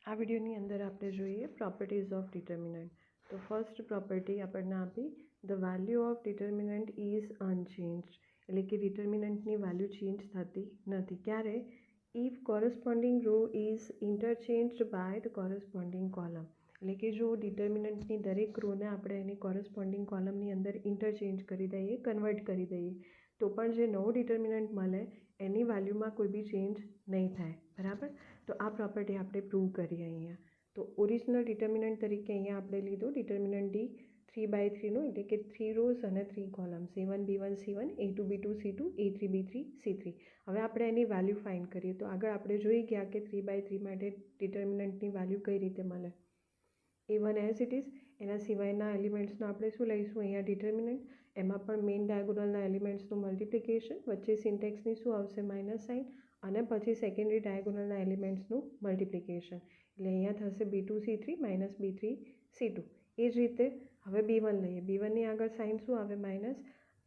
આ વિડિયોની અંદર આપણે જોઈએ પ્રોપર્ટીઝ ઓફ ડિટર્મિનન્ટ. તો ફર્સ્ટ પ્રોપર્ટી આપણને આપી the value of determinant is unchanged, એટલે કે ડિટર્મિનન્ટની વેલ્યુ ચેન્જ થતી નથી. ક્યારે? If corresponding row is interchanged by the corresponding column, એટલે કે જો ડિટર્મિનન્ટની દરેક રોને આપણે એની કોરસ્પોન્ડિંગ કોલમની અંદર ઇન્ટરચેન્જ કરી દઈએ, કન્વર્ટ કરી દઈએ, તો પણ જે નવો ડિટર્મિનન્ટ મળે એની વેલ્યુમાં કોઈ બી ચેન્જ નહીં થાય. બરાબર? તો આ પ્રોપર્ટી આપણે પ્રૂવ કરીએ અહીંયા. તો ઓરિજિનલ ડિટર્મિનન્ટ તરીકે અહીંયા આપણે લીધું ડિટર્મિનન્ટ ડી 3/3નું, એટલે કે 3 રોઝ અને 3 columns A1 B1 C1 A2 B2 C2 A3 B3 C3. હવે આપણે એની વેલ્યુ ફાઇન્ડ કરીએ. તો આગળ આપણે જોઈ ગયા કે 3/3 માટે ડિટર્મિનન્ટની વેલ્યુ કઈ રીતે મળે. A1 એઝ ઇટ ઇઝ, એના સિવાયના એલિમેન્ટ્સનો આપણે શું લઈશું અહીંયા ડિટર્મિનન્ટ, એમાં પણ મેઇન ડાયગોનલના એલિમેન્ટ્સનું મલ્ટિપ્લિકેશન, વચ્ચે સિન્ટેક્સની શું આવશે માઇનસ સાઇન, અને પછી સેકન્ડરી ડાયગોનલના એલિમેન્ટ્સનું મલ્ટિપ્લિકેશન, એટલે અહીંયા થશે B2 C3 minus B3 C2. એ જ રીતે હવે B1 લઈએ. B1ની આગળ સાઇન શું આવે માઇનસ.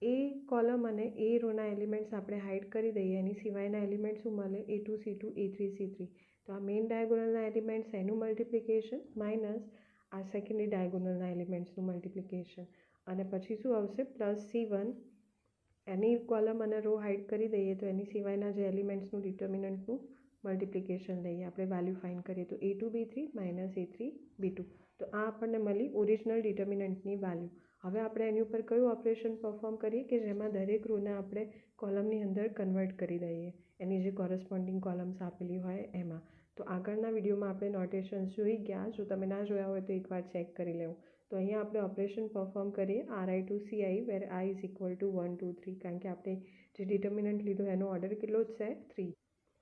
એ કોલમ અને એ રોના એલિમેન્ટ્સ આપણે હાઇડ કરી દઈએ, એની સિવાયના એલિમેન્ટ શું મળે A2 C2 A3 C3. તો આ મેઇન ડાયગોનલના એલિમેન્ટ્સ એનું મલ્ટિપ્લિકેશન માઇનસ આ સેકન્ડરી ડાયગોનલના એલિમેન્ટ્સનું મલ્ટિપ્લિકેશન, અને પછી શું આવશે પ્લસ C1. એની કોલમ અને રો હાઇડ કરી દઈએ તો એની સિવાયના જે એલિમેન્ટ્સનું ડિટર્મિનન્ટનું મલ્ટિપ્લિકેશન લઈએ, આપણે વેલ્યુ ફાઇન્ડ કરીએ તો A2 B3 minus A3 B2. તો આ આપણને મળી ઓરિજિનલ ડિટર્મિનન્ટની વેલ્યુ. હવે આપણે એની ઉપર કયું ઓપરેશન પરફોર્મ કરીએ કે જેમાં દરેક રોને આપણે કોલમની અંદર કન્વર્ટ કરી દઈએ એની જે કોરસ્પોન્ડિંગ કોલમ્સ આપેલી હોય એમાં. તો આગળના વિડીયોમાં આપણે નોટેશન્સ જોઈ ગયા. જો તમે ના જોયા હોય તો એકવાર ચેક કરી લેવું. તો અહીંયા આપણે ઓપરેશન પરફોર્મ કરીએ RI to CI where I is equal to 1 2 3, કારણ કે આપણે જે ડિટર્મિનન્ટ લીધો એનો ઓર્ડર કેટલો જ છે 3.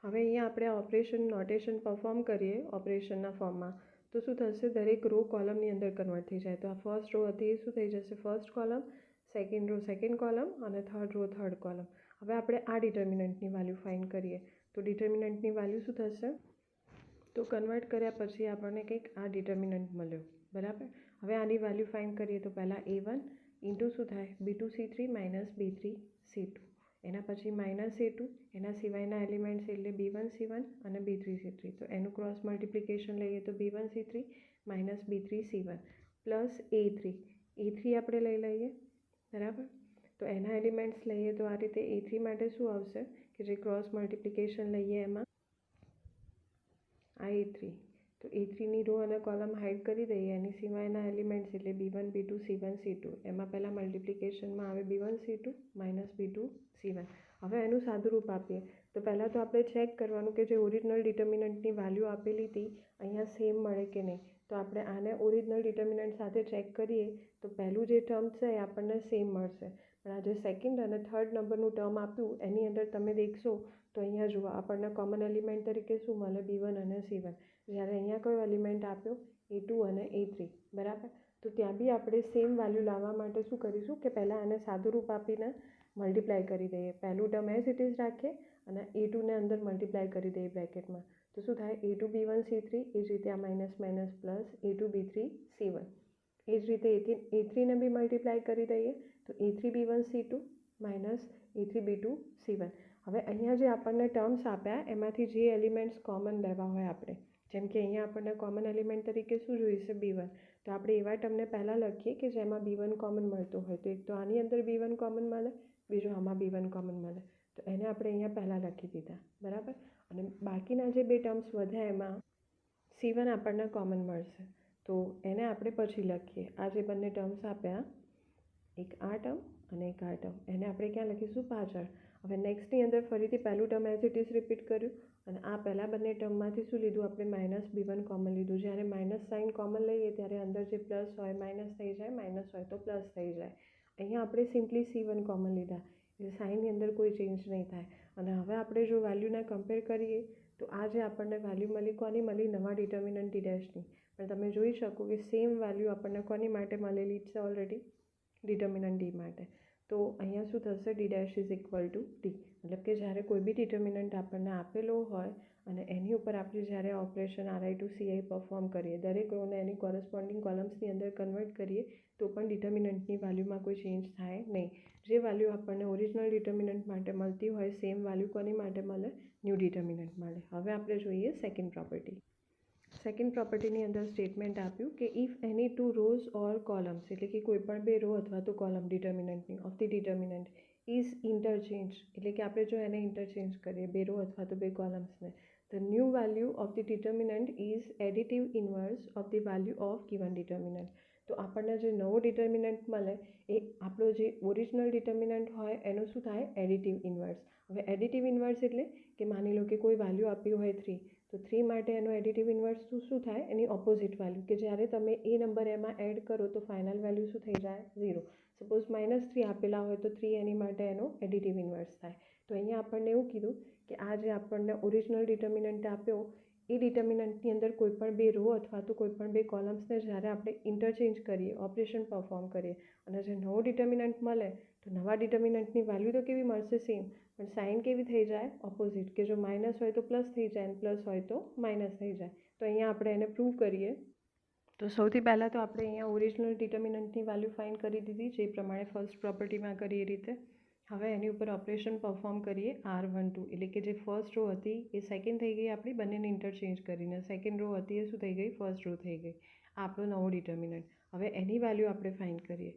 હવે અહીંયા આપણે ઓપરેશન નોટેશન પરફોર્મ કરીએ ઓપરેશનના ફોર્મમાં. તો શું થશે, દરેક રો કોલમની અંદર કન્વર્ટ થઈ જાય. તો આ ફર્સ્ટ રો હતી એ શું થઈ જશે first column, second row second column, અને થર્ડ રો થર્ડ કોલમ. હવે આપણે આ ડિટર્મિનન્ટની વેલ્યુ ફાઇન્ડ કરીએ. તો ડિટર્મિનન્ટની વેલ્યુ શું થશે, તો કન્વર્ટ કર્યા પછી આપણને કંઈક આ ડિટર્મિનન્ટ મળ્યો. બરાબર? હવે આની વેલ્યુ ફાઇન્ડ કરીએ તો પહેલાં A1 ઇન્ટુ શું થાય B2 C3 minus B3 C2, એના પછી માઇનસ A2, એના સિવાયના એલિમેન્ટ્સ એટલે B1 C1 અને B3 C3. તો એનું ક્રોસ મલ્ટિપ્લિકેશન લઈએ તો B1 C3 minus B3 C1 plus A3 આપણે લઈ લઈએ. બરાબર? તો એના એલિમેન્ટ્સ લઈએ તો આ રીતે A3 માટે શું આવશે કે જે ક્રોસ મલ્ટિપ્લિકેશન લઈએ એમાં આ A3. તો A3ની રો અને કોલમ હાઇડ કરી દઈએ, એની સિવાયના એલિમેન્ટ્સ એટલે B1 B2 C1 C2, એમાં પહેલાં મલ્ટિપ્લિકેશનમાં આવે B1 C2 minus B2 C1. હવે એનું સાદું રૂપ આપીએ તો પહેલાં તો આપણે ચેક કરવાનું કે જે ઓરિજિનલ ડિટર્મિનન્ટની વેલ્યુ આપેલી હતી અહીંયા સેમ મળે કે નહીં. તો આપણે આને ઓરિજિનલ ડિટર્મિનન્ટ સાથે ચેક કરીએ તો પહેલું જે ટર્મ છે એ આપણને સેમ મળશે, પણ આ જે સેકન્ડ અને થર્ડ નંબરનું ટર્મ આપ્યું એની અંદર તમે દેખશો તો અહીંયા જુઓ આપણને કોમન એલિમેન્ટ તરીકે શું મળે B1 અને C1, જ્યારે અહીંયા કયો એલિમેન્ટ આપ્યો A2 અને A3. બરાબર? તો ત્યાં બી આપણે સેમ વેલ્યુ લાવવા માટે શું કરીશું કે પહેલાં આને સાદું રૂપ આપીને મલ્ટીપ્લાય કરી દઈએ. પહેલું ટર્મ એઝ ઇટ ઇઝ રાખીએ અને A2ને અંદર મલ્ટીપ્લાય કરી દઈએ બ્રેકેટમાં. તો શું થાય A2 B1 C3, એ જ રીતે આ minus minus plus A2 B3 C1. એ જ રીતે A3ને બી મલ્ટીપ્લાય કરી દઈએ તો A3 B1 C2 minus A3 B2 C1. હવે અહીંયા જે આપણને ટર્મ્સ આપ્યા એમાંથી જે એલિમેન્ટ્સ કોમન લેવા હોય આપણે, જેમ કે અહીંયા આપણને કોમન એલિમેન્ટ તરીકે શું જોઈશે B1, તો આપણે એવા ટર્મને પહેલાં લખીએ કે જેમાં B1 કોમન મળતો હોય. તો એક તો આની અંદર B1 કોમન મળે, બીજો આમાં B1 કોમન મળે, તો એને આપણે અહીંયા પહેલાં લખી દીધા. બરાબર? અને બાકીના જે બે ટર્મ્સ વધ્યા એમાં C1 આપણને કોમન મળશે, તો એને આપણે પછી લખીએ. આ જે બંને ટર્મ્સ આપ્યા, એક આ ટર્મ અને એક આ ટર્મ, એને આપણે ક્યાં લખીશું પાછળ. હવે નેક્સ્ટની અંદર ફરીથી પહેલું term as it is repeat કર્યું, અને આ પહેલાં બંને ટર્મમાંથી શું લીધું આપણે માઇનસ B1 કોમન લીધું. જ્યારે માઇનસ સાઇન કોમન લઈએ ત્યારે અંદર જે પ્લસ હોય માઇનસ થઈ જાય, માઇનસ હોય તો પ્લસ થઈ જાય. અહીંયા આપણે સિમ્પલી C1 કોમન લીધા એટલે સાઇનની અંદર કોઈ ચેન્જ નહીં થાય. અને હવે આપણે જો વેલ્યુને કમ્પેર કરીએ તો આ જે આપણને વેલ્યુ મળી કોની મળી, નવા ડિટર્મિનન્ટ D ડેશની. પણ તમે જોઈ શકો કે સેમ વેલ્યુ આપણને કોની માટે મળેલી છે ઓલરેડી, ડિટર્મિનન્ટ D માટે. તો અહીંયા શું થશે D dash is equal two D, મતલબ કે જ્યારે કોઈ બી ડિટર્મિનન્ટ આપણને આપેલો હોય અને એની ઉપર આપણે જ્યારે operation RI to CI perform કરીએ, દરેક રોને એની કોરસ્પોન્ડિંગ કોલમ્સની અંદર કન્વર્ટ કરીએ તો પણ ડિટર્મિનન્ટની વેલ્યુમાં કોઈ ચેન્જ થાય નહીં. જે વેલ્યુ આપણને ઓરિજિનલ ડિટર્મિનન્ટ માટે મળતી હોય સેમ વેલ્યુ કોની માટે મળે, ન્યૂ ડિટર્મિનન્ટ મળે. હવે આપણે જોઈએ સેકન્ડ પ્રોપર્ટી. સેકન્ડ પ્રોપર્ટીની અંદર સ્ટેટમેન્ટ આપ્યું કે if any two rows or columns, એટલે કે કોઈ પણ બે રો અથવા તો કોલમ ડિટર્મિનન્ટની of the determinant is interchange, એટલે કે આપણે જો એને ઇન્ટરચેન્જ કરીએ બે રો અથવા તો બે કોલમ્સને, the new value of the determinant is additive inverse of the value of given determinant. તો આપણને જે નવો ડિટર્મિનન્ટ મળે એ આપણો જે ઓરિજિનલ ડિટર્મિનન્ટ હોય એનું શું થાય, એડિટિવ ઇન્વર્સ. હવે એડિટિવ ઇન્વર્સ એટલે કે માની લો કે કોઈ વેલ્યુ આપ્યું હોય 3, તો 3 માટે એનો એડિટિવ ઇન્વર્સ શું થાય, એની ઓપોઝિટ વેલ્યુ, કે જ્યારે તમે એ નંબર એમાં એડ કરો તો ફાઇનલ વેલ્યુ શું થઈ જાય, 0. સપોઝ -3 આપેલા હોય તો 3 એની માટે એનો એડિટિવ ઇન્વર્સ થાય. તો અહીંયા આપણને એવું કીધું કે આ જે આપણને ઓરિજિનલ ડિટર્મિનન્ટ આપ્યો એ ડિટર્મિનન્ટની અંદર કોઈ પણ બે રો અથવા તો કોઈ પણ બે કોલમ્સને જ્યારે આપણે ઇન્ટરચેન્જ કરીએ, ઓપરેશન પરફોર્મ કરીએ અને જે નવો ડિટર્મિનન્ટ મળે તો નવા ડિટર્મિનન્ટની વેલ્યુ તો કેવી મળશે, સેમ, પણ સાઇન કેવી થઈ જાય, ઓપોઝિટ, કે જો માઇનસ હોય તો પ્લસ થઈ જાય અને પ્લસ હોય તો માઇનસ થઈ જાય. તો અહીંયા આપણે એને પ્રૂવ કરીએ. તો સૌથી પહેલાં તો આપણે અહીંયા ઓરિજિનલ ડિટર્મિનન્ટની વેલ્યુ ફાઇન્ડ કરી દીધી, જે પ્રમાણે ફર્સ્ટ પ્રોપર્ટીમાં કરી એ રીતે. હવે એની ઉપર ઓપરેશન પરફોર્મ કરીએ R12, એટલે કે જે ફર્સ્ટ રો હતી એ સેકન્ડ થઈ ગઈ આપણી, બંનેને ઇન્ટરચેન્જ કરીને સેકન્ડ રો હતી એ શું થઈ ગઈ, ફર્સ્ટ રો થઈ ગઈ. આ આપણો નવો ડિટર્મિનન્ટ. હવે એની વેલ્યુ આપણે ફાઇન્ડ કરીએ.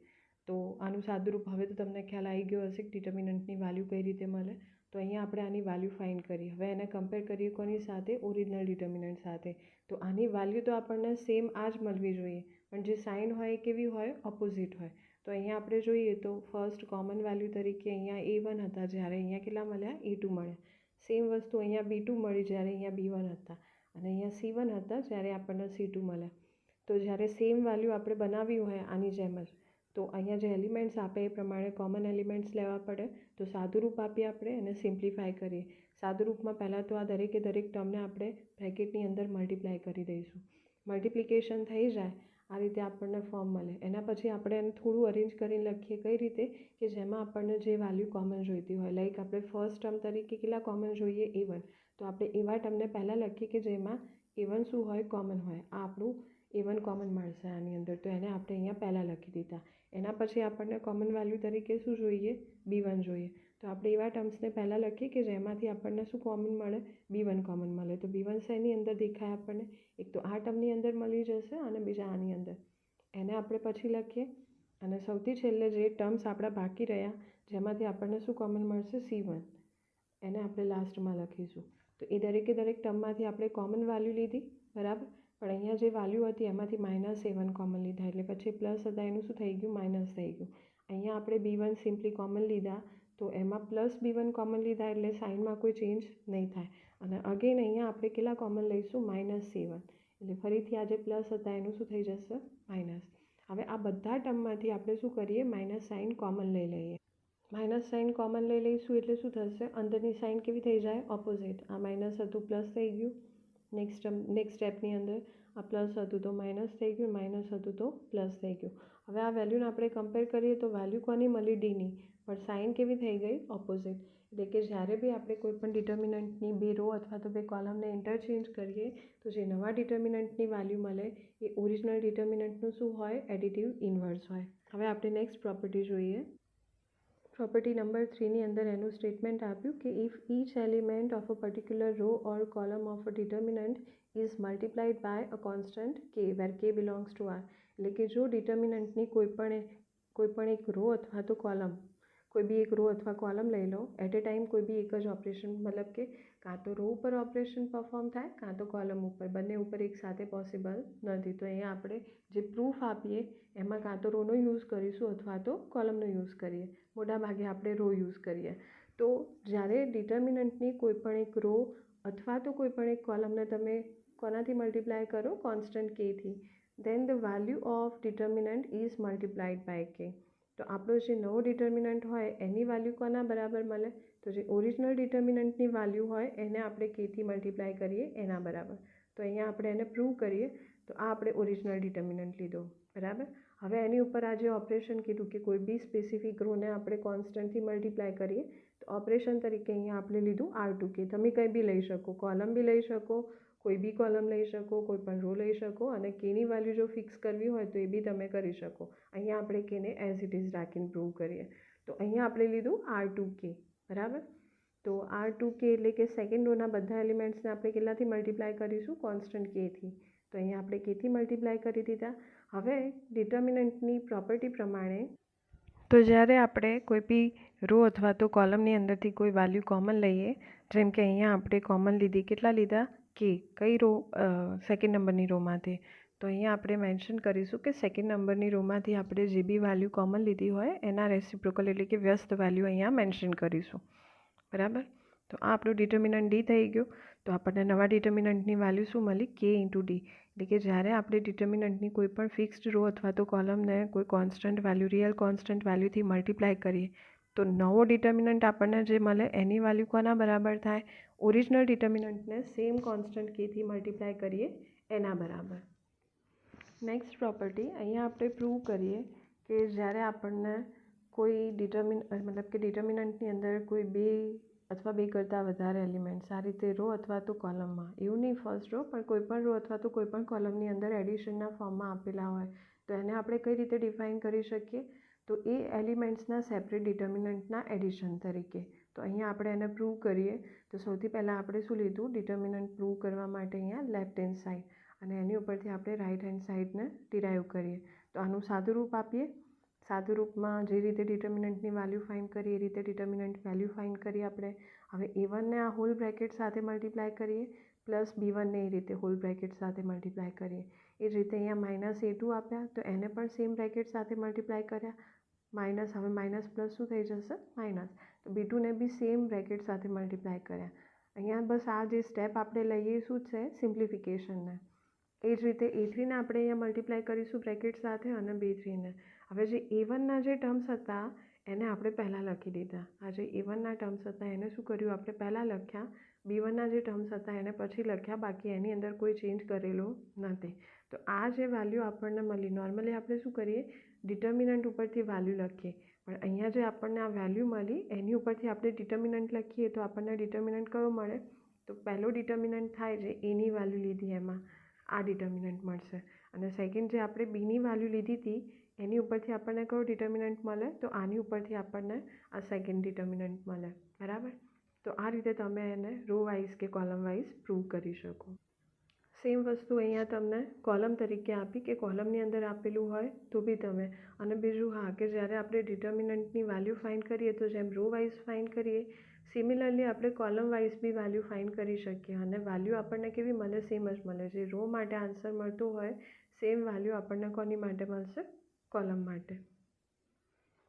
તો આનું સાદુરૂપ હવે તો તમને ખ્યાલ આવી ગયો હશે કે ડિટર્મિનન્ટની વેલ્યુ કઈ રીતે મળે. તો અહીંયા આપણે આની વેલ્યુ ફાઇન્ડ કરીએ. હવે એને કમ્પેર કરીએ કોની સાથે, ઓરિજિનલ ડિટર્મિનન્ટ સાથે. તો આની વેલ્યુ તો આપણને સેમ આ જ મળવી જોઈએ, પણ જે સાઇન હોય એ કેવી હોય, ઓપોઝિટ હોય. તો અહીંયા આપણે જોઈએ તો ફર્સ્ટ કોમન વેલ્યુ તરીકે અહીંયા A1 હતા, જ્યારે અહીંયા કેટલા મળ્યા, A2 મળ્યા. સેમ વસ્તુ અહીંયા B2 મળી, જ્યારે અહીંયા B1 હતા, અને અહીંયા C1 હતા, જ્યારે આપણને C2 મળ્યા. તો જ્યારે સેમ વેલ્યુ આપણે બનાવી હોય આની જેમ જ, તો અહીંયા જે એલિમેન્ટ્સ આપે એ પ્રમાણે કોમન એલિમેન્ટ્સ લેવા પડે. તો સાદુરૂપ આપીએ આપણે અને સિમ્પ્લિફાય કરીએ. સાદુરૂપમાં પહેલાં તો આ દરેકે દરેક ટર્મને આપણે બ્રેકેટની અંદર મલ્ટીપ્લાય કરી દઈશું. મલ્ટિપ્લિકેશન થઈ જાય આ રીતે આપણને ફોર્મ મળે. એના પછી આપણે એને થોડું અરેન્જ કરીને લખીએ, કઈ રીતે, કે જેમાં આપણને જે વેલ્યુ કોમન જોઈતી હોય. લાઈક આપણે ફર્સ્ટ ટર્મ તરીકે કેટલા કોમન જોઈએ, A1, તો આપણે એવા ટર્મને પહેલાં લખીએ કે જેમાં A1 શું હોય, કોમન હોય. આ આપણું A1 કોમન મળશે આની અંદર, તો એને આપણે અહીંયા પહેલાં લખી દીધા. એના પછી આપણને કોમન વેલ્યુ તરીકે શું જોઈએ, B1 જોઈએ. તો આપણે એવા ટર્મ્સને પહેલાં લખીએ કે જેમાંથી આપણને શું કોમન મળે, B1 કોમન મળે. તો B1 શેની અંદર દેખાય આપણને, એક તો આ ટર્મની અંદર મળી જશે અને બીજા આની અંદર. એને આપણે પછી લખીએ અને સૌથી છેલ્લે જે ટર્મ્સ આપણા બાકી રહ્યા જેમાંથી આપણને શું કોમન મળશે, C1, એને આપણે લાસ્ટમાં લખીશું. તો એ દરેકે દરેક ટર્મમાંથી આપણે કોમન વેલ્યુ લીધી, બરાબર. પણ અહીંયા જે વેલ્યુ હતી એમાંથી -A1 કોમન લીધા, એટલે પછી પ્લસ હતા એનું શું થઈ ગયું, માઇનસ થઈ ગયું. અહીંયા આપણે B1 સિમ્પલી કોમન લીધા, તો એમાં પ્લસ B1 કોમન લીધા એટલે સાઇનમાં કોઈ ચેન્જ નહીં થાય. અને અગેન અહીંયા આપણે કેટલા કોમન લઈશું, -A1, એટલે ફરીથી આ જે પ્લસ હતા એનું શું થઈ જશે, માઇનસ. હવે આ બધા ટર્મમાંથી આપણે શું કરીએ, માઇનસ સાઇન કોમન લઈ લઈએ. માઇનસ સાઇન કોમન લઈ લઈશું એટલે શું થશે, અંદરની સાઇન કેવી થઈ જાય, ઓપોઝિટ. આ માઇનસ હતું પ્લસ થઈ ગયું. નેક્સ્ટ સ્ટેપની અંદર આ પ્લસ હતું તો માઇનસ થઈ ગયું, માઇનસ હતું તો પ્લસ થઈ ગયું. હવે આ વેલ્યુને આપણે કમ્પેર કરીએ તો વેલ્યુ કોની મળી, Dની, પણ સાઇન કેવી થઈ ગઈ, ઓપોઝિટ. એટલે કે જ્યારે બી આપણે કોઈ પણ ડિટર્મિનન્ટની બે રો અથવા તો બે કોલમને ઇન્ટરચેન્જ કરીએ તો જે નવા ડિટર્મિનન્ટની વેલ્યુ મળે એ ઓરિજિનલ ડિટર્મિનન્ટનું શું હોય, એડિટિવ ઇન્વર્સ હોય. હવે આપણે નેક્સ્ટ પ્રોપર્ટી જોઈએ. પ્રોપર્ટી નંબર 3ની અંદર એનું સ્ટેટમેન્ટ આપ્યું કે if each element of a particular row or column of a determinant is multiplied by a constant k where k belongs to R, એટલે કે જો ડિટર્મિનન્ટની કોઈ પણ એક રો અથવા તો કોલમ, કોઈ બી એક રો અથવા કોલમ લઈ લો એટ એ ટાઈમ, કોઈ બી એક જ ઓપરેશન, મતલબ કે કાં તો રો ઉપર ઓપરેશન પરફોર્મ થાય કાં તો કોલમ ઉપર, બંને ઉપર એક સાથે પોસિબલ નથી. તો અહીંયા આપણે જે પ્રૂફ આપીએ એમાં કાં તો રોનો યુઝ કરીશું અથવા તો કોલમનો યુઝ કરીએ. મોટાભાગે આપણે રો યુઝ કરીએ. તો જ્યારે ડિટર્મિનન્ટની કોઈ પણ એક રો અથવા તો કોઈ પણ એક કોલમને તમે કોનાથી મલ્ટીપ્લાય કરો, કોન્સ્ટન્ટ કેથી, then the value of determinant is multiplied by K. તો આપણો જે નવો ડિટર્મિનન્ટ હોય એની વેલ્યુ કોના બરાબર મળે, તો જે ઓરિજિનલ ડિટર્મિનન્ટની વેલ્યુ હોય એને આપણે કેથી મલ્ટીપ્લાય કરીએ એના બરાબર. તો અહીંયા આપણે એને પ્રૂવ કરીએ. તો આ આપણે ઓરિજિનલ ડિટર્મિનન્ટ લીધો, બરાબર. હવે એની ઉપર આ જે ઓપરેશન કીધું કે કોઈ બી સ્પેસિફિક રોને આપણે કોન્સ્ટન્ટથી મલ્ટીપ્લાય કરીએ, તો ઓપરેશન તરીકે અહીંયા આપણે લીધું R2 કે. તમે કંઈ બી લઈ શકો, કોલમ બી લઈ શકો, કોઈ બી કોલમ લઈ શકો, કોઈ પણ રો લઈ શકો, અને કેની વેલ્યુ જો ફિક્સ કરવી હોય તો એ બી તમે કરી શકો. અહીંયા આપણે કેને એઝ ઇટ ઇઝ રાખીને પ્રૂવ કરીએ. તો અહીંયા આપણે લીધું R2 કે, બરાબર. તો R2K એટલે કે સેકન્ડ રોના બધા એલિમેન્ટ્સને આપણે કેટલાથી મલ્ટીપ્લાય કરીશું? કોન્સ્ટન્ટ Kથી. તો અહીંયા આપણે Kથી મલ્ટીપ્લાય કરી દીધા. હવે ડિટર્મિનન્ટની પ્રોપર્ટી પ્રમાણે તો જ્યારે આપણે કોઈ બી રો અથવા તો કોલમની અંદરથી કોઈ વેલ્યુ કોમન લઈએ, જેમ કે અહીંયા આપણે કોમન લીધી, કેટલા લીધા? K. કઈ રો? સેકન્ડ નંબરની રોમાંથી. તો અહીંયા આપણે મેન્શન કરીશું કે સેકન્ડ નંબરની રોમાંથી આપણે જે બી વેલ્યુ કોમન લીધી હોય એના રેસિપ્રોકલ એટલે કે વ્યસ્ત વેલ્યુ અહીંયા મેન્શન કરીશું. બરાબર? તો આ આપણું ડિટર્મિનન્ટ D થઈ ગયું. તો આપણને નવા ડિટર્મિનન્ટની વેલ્યુ શું મળી? K × D. એટલે કે જ્યારે આપણે ડિટર્મિનન્ટની કોઈ પણ ફિક્સ્ડ રો અથવા તો કોલમને કોઈ કોન્સ્ટન્ટ વેલ્યુ, રિયલ કોન્સ્ટન્ટ વેલ્યુથી મલ્ટીપ્લાય કરીએ તો નવો ડિટર્મિનન્ટ આપણને જે મળે એની વેલ્યુ કોના બરાબર થાય? ઓરિજિનલ ડિટર્મિનન્ટને સેમ કોન્સ્ટન્ટ Kથી મલ્ટીપ્લાય કરીએ એના બરાબર. નેક્સ્ટ પ્રોપર્ટી અહીંયા આપણે પ્રૂવ કરીએ કે જ્યારે આપણને કોઈ ડિટર્મિનન્ટની અંદર કોઈ બે અથવા બે કરતાં વધારે એલિમેન્ટ્સ આ રીતે રો અથવા તો કોલમમાં, એવું નહીં ફર્સ્ટ રો પણ કોઈ પણ રો અથવા તો કોઈ પણ કોલમની અંદર એડિશનના ફોર્મમાં આપેલા હોય તો એને આપણે કઈ રીતે ડિફાઇન કરી શકીએ? તો એ એલિમેન્ટ્સના સેપરેટ ડિટર્મિનન્ટના એડિશન તરીકે. તો અહીંયા આપણે એને પ્રૂવ કરીએ તો સૌથી પહેલાં આપણે શું લીધું? ડિટર્મિનન્ટ પ્રૂવ કરવા માટે અહીંયા લેફ્ટ હેન્ડ સાઈડ અને એની ઉપરથી આપણે રાઇટ હેન્ડ સાઈડને ડિરાઈવ કરીએ. તો આનું સાદું રૂપ આપીએ. સાદું રૂપમાં જે રીતે ડિટર્મિનન્ટની વેલ્યુ ફાઇન્ડ કરીએ એ રીતે ડિટર્મિનન્ટ વેલ્યુ ફાઇન્ડ કરીએ આપણે. હવે A1ને આ હોલ બ્રેકેટ સાથે મલ્ટીપ્લાય કરીએ પ્લસ B1ને એ રીતે હોલ બ્રેકેટ સાથે મલ્ટીપ્લાય કરીએ. એ જ રીતે અહીંયા -A2 આપ્યા તો એને પણ સેમ બ્રેકેટ સાથે મલ્ટીપ્લાય કર્યા. માઇનસ, હવે માઇનસ પ્લસ શું થઈ જશે? માઇનસ. તો B2ને બી સેમ બ્રેકેટ સાથે મલ્ટીપ્લાય કર્યા. અહીંયા બસ આ જે સ્ટેપ આપણે લઈએ શું છે? સિમ્પ્લિફિકેશનને. એ જ રીતે A3ને આપણે અહીંયા મલ્ટીપ્લાય કરીશું બ્રેકેટ સાથે અને B3ને. હવે જે A1ના જે ટર્મ્સ હતા એને આપણે પહેલાં લખી દીધા. આ જે A1ના ટર્મ્સ હતા એને શું કર્યું? આપણે પહેલાં લખ્યા. B1ના જે ટર્મ્સ હતા એને પછી લખ્યા. બાકી એની અંદર કોઈ ચેન્જ કરેલો નથી. તો આ જે વેલ્યુ આપણને મળી, નોર્મલી આપણે શું કરીએ? ડિટર્મિનન્ટ ઉપરથી વેલ્યુ લખીએ. પણ અહીંયા જે આપણને આ વેલ્યુ મળી એની ઉપરથી આપણે ડિટર્મિનન્ટ લખીએ તો આપણને ડિટર્મિનન્ટ કયો મળે? તો પહેલો ડિટર્મિનન્ટ થાય જે એની વેલ્યુ લીધી એમાં આ ડિટર્મિનન્ટ મળશે. અને સેકન્ડ જે આપણે બીની વેલ્યુ લીધી હતી એની ઉપરથી આપણને કયો ડિટર્મિનન્ટ મળે? તો આની ઉપરથી આપણને આ સેકન્ડ ડિટર્મિનન્ટ મળે. બરાબર? તો આ રીતે તમે એને રો વાઇઝ કે કોલમ વાઇઝ પ્રૂવ કરી શકો. સેમ વસ્તુ અહીંયા તમને કોલમ તરીકે આપી કે કોલમની અંદર આપેલું હોય તો બી તમે, અને બીજું હા કે જ્યારે આપણે ડિટર્મિનન્ટની વેલ્યુ ફાઇન્ડ કરીએ તો જેમ રો વાઇઝ ફાઇન્ડ કરીએ સિમિલરલી આપણે column wise B value find કરી શકીએ અને વેલ્યુ આપણને કેવી મળે? સેમ જ મળે. જે રો માટે આન્સર મળતો હોય સેમ વેલ્યુ આપણને કોની માટે મળશે? કોલમ માટે.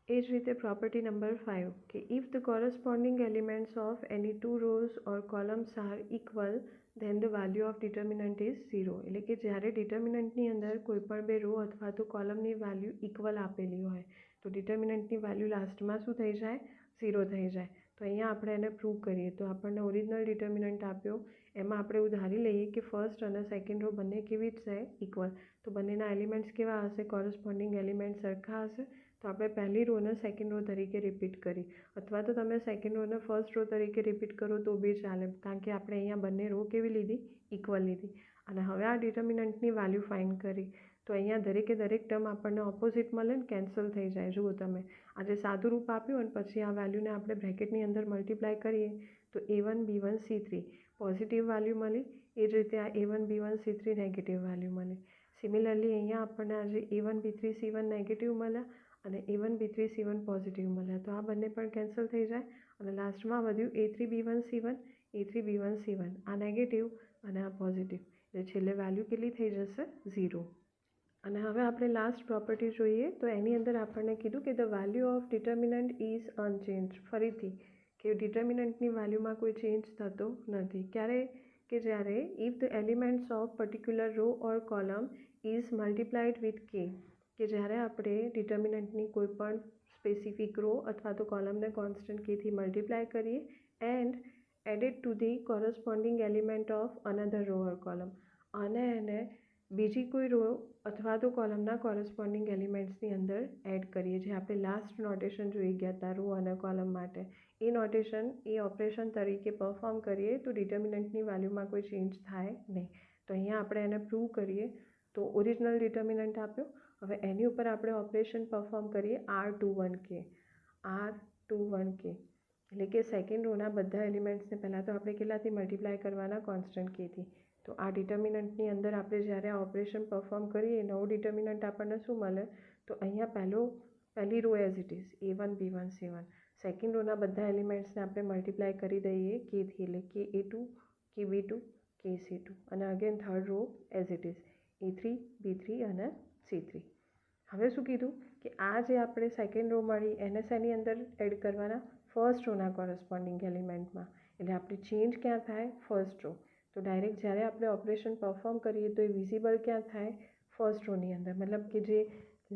એ જ રીતે પ્રોપર્ટી નંબર 5 કે if the corresponding elements of any two rows or columns are equal then the value of determinant is 0. એટલે કે જ્યારે ડિટર્મિનન્ટની અંદર કોઈ પણ બે રો અથવા તો કોલમની વેલ્યુ ઇક્વલ આપેલી હોય તો ડિટર્મિનન્ટની વેલ્યુ લાસ્ટમાં શું થઈ જાય? 0 થઈ જાય. તો અહીંયા આપણે એને પ્રૂવ કરીએ તો આપણને ઓરિજિનલ ડિટર્મિનન્ટ આપ્યો એમાં આપણે એવું ધારી લઈએ કે ફર્સ્ટ અને સેકન્ડ રો બંને કેવી છે? ઇક્વલ. તો બંનેના એલિમેન્ટ્સ કેવા હશે? કોરસ્પોન્ડિંગ એલિમેન્ટ સરખા હશે. તો આપણે પહેલી રોને સેકન્ડ રો તરીકે રિપીટ કરી, અથવા તો તમે સેકન્ડ રોને ફર્સ્ટ રો તરીકે રિપીટ કરો તો બી ચાલે, કારણ કે આપણે અહીંયા બંને રો કેવી લીધી? ઇક્વલ લીધી. અને હવે આ ડિટર્મિનન્ટની વેલ્યુ ફાઇન્ડ કરી તો અહીંયા દરેકે દરેક ટર્મ આપણને ઓપોઝિટ મળે ને કેન્સલ થઈ જાય. જુઓ તમે આજે સાદું રૂપ આપ્યું અને પછી આ વેલ્યુને આપણે બ્રેકેટની અંદર મલ્ટીપ્લાય કરીએ તો A1 B1 C3 positive value મળી. એ જ રીતે આ A1 B1 C3 negative value મળી. સિમિલરલી અહીંયા આપણને આજે A1 B3 C1 નેગેટિવ મળ્યા અને A1 B3 C1 પોઝિટિવ મળ્યા. તો આ બંને પણ કેન્સલ થઈ જાય અને લાસ્ટમાં વધ્યું A3 B1 C1 A3 B1 C1. આ નેગેટિવ અને આ પોઝિટિવ, એટલે છેલ્લે વેલ્યુ કેટલી થઈ જશે? 0. અને હવે આપણે લાસ્ટ પ્રોપર્ટી જોઈએ તો એની અંદર આપણને કીધું કે the value of determinant is unchanged. ફરીથી કે ડિટર્મિનન્ટની વેલ્યુમાં કોઈ ચેન્જ થતો નથી. ક્યારે? કે જ્યારે if the elements of particular row or column is multiplied with K. કે જ્યારે આપણે ડિટર્મિનન્ટની કોઈ પણ સ્પેસિફિક રો અથવા તો કોલમને કોન્સ્ટન્ટ Kથી મલ્ટીપ્લાય કરીએ and added to the corresponding element of another row or column, અને એને બીજી કોઈ રો અથવા તો કોલમના કોરસ્પોન્ડિંગ એલિમેન્ટ્સની અંદર એડ કરીએ. જે આપણે લાસ્ટ નોટેશન જોઈ ગયા હતા રો અને કોલમ માટે, એ નોટેશન એ ઓપરેશન તરીકે પરફોર્મ કરીએ તો ડિટર્મિનન્ટની વેલ્યુમાં કોઈ ચેન્જ થાય નહીં. તો અહીંયા આપણે એને પ્રૂવ કરીએ તો ઓરિજિનલ ડિટર્મિનન્ટ આપ્યો. હવે એની ઉપર આપણે ઓપરેશન પરફોર્મ કરીએ R21K. એટલે કે સેકન્ડ રોના બધા એલિમેન્ટ્સને પહેલાં તો આપણે કેટલાથી મલ્ટીપ્લાય કરવાના, કોન્સ્ટન્ટ કેથી. તો આ ડિટર્મિનન્ટની અંદર આપણે જ્યારે આ ઓપરેશન પરફોર્મ કરીએ, નવું ડિટર્મિનન્ટ આપણને શું મળે? તો અહીંયા પહેલી row as it is A1 B1 C1. Second રોના બધા એલિમેન્ટ્સને આપણે મલ્ટીપ્લાય કરી દઈએ કેથી, એટલે કે A2 KB2 KC2. અને again third row as it is A3 B3 અને C3. હવે શું કીધું કે આ જે આપણે સેકન્ડ રો મળી એને શેની અંદર એડ કરવાના? ફર્સ્ટ રોના કોરસ્પોન્ડિંગ એલિમેન્ટમાં. એટલે આપણી ચેન્જ ક્યાં થાય? First row. તો ડાયરેક્ટ જ્યારે આપણે ઓપરેશન પરફોર્મ કરીએ તો એ વિઝિબલ ક્યાં થાય? ફર્સ્ટ રોની અંદર. મતલબ કે જે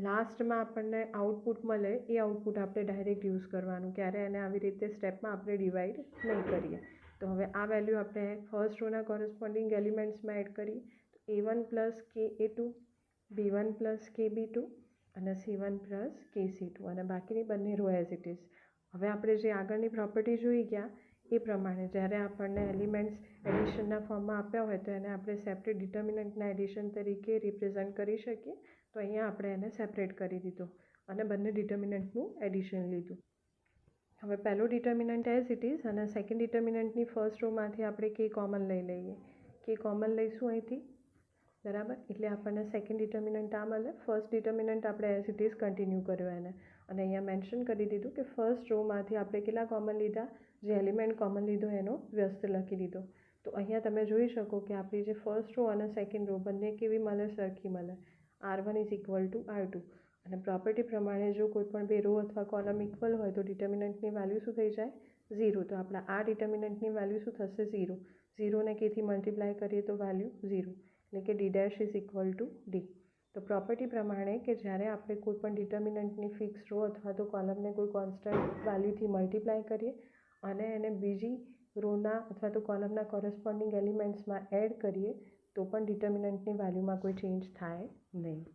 લાસ્ટમાં આપણને આઉટપુટ મળે એ આઉટપુટ આપણે ડાયરેક્ટ યુઝ કરવાનું, ક્યારે એને આવી રીતે સ્ટેપમાં આપણે ડિવાઈડ નહીં કરીએ. તો હવે આ વેલ્યુ આપણે ફર્સ્ટ રોના કોરસ્પોન્ડિંગ એલિમેન્ટ્સમાં એડ કરીએ. તો A1 plus KA2 B1 plus KB2 અને C1 પ્લસ KC2 અને બાકીની બંને રો એઝ ઇટ ઇઝ. હવે આપણે જે આગળની પ્રોપર્ટી જોઈ ગયા એ પ્રમાણે જ્યારે આપણને એલિમેન્ટ્સ એડિશનના ફોર્મમાં આપ્યા હોય તો એને આપણે સેપરેટ ડિટર્મિનન્ટના એડિશન તરીકે રિપ્રેઝન્ટ કરી શકીએ. તો અહીંયા આપણે એને સેપરેટ કરી દીધો અને બંને ડિટર્મિનન્ટનું એડિશન લીધું. હવે પહેલો ડિટર્મિનન્ટ એઝ ઇટ ઇઝ અને સેકન્ડ ડિટર્મિનન્ટની ફર્સ્ટ રોમાંથી આપણે કે કોમન લઈ લઈએ. કે કોમન લઈશું અહીંથી, બરાબર. એટલે આપણને સેકન્ડ ડિટર્મિનન્ટ આ મળે. ફર્સ્ટ ડિટર્મિનન્ટ આપણે એઝ ઇટ ઇઝ કન્ટિન્યુ કર્યો એને, અને અહીંયા મેન્શન કરી દીધું કે ફર્સ્ટ રોમાંથી આપણે કેટલા કોમન લીધા? જે એલિમેન્ટ કોમન લીધો એનો વ્યસ્ત લખી દીધો. તો અહીંયા તમે જોઈ શકો કે આપણી જે ફર્સ્ટ રો અને સેકન્ડ રો બંને કેવી મળે? સરખી મળે. R1 is equal two R2. અને પ્રોપર્ટી પ્રમાણે જો કોઈ પણ બે રો અથવા કોલમ ઇક્વલ હોય તો ડિટર્મિનન્ટની વેલ્યુ શું થઈ જાય? 0. તો આપણા આ ડિટર્મિનન્ટની વેલ્યુ શું થશે? 0. 0ને કેથી મલ્ટીપ્લાય કરીએ તો વેલ્યુ 0, એટલે કે D dash is equal two D. તો પ્રોપર્ટી પ્રમાણે કે જ્યારે આપણે કોઈ પણ ડિટર્મિનન્ટની ફિક્સ રો અથવા તો કોલમને કોઈ કોન્સ્ટન્ટ વેલ્યુથી મલ્ટીપ્લાય કરીએ અને એને બીજી રોના અથવા તો કોલમના કોરસ્પોન્ડિંગ એલિમેન્ટ્સમાં એડ કરીએ તો પણ ડિટર્મિનન્ટની વેલ્યુમાં કોઈ ચેન્જ થાય નહીં.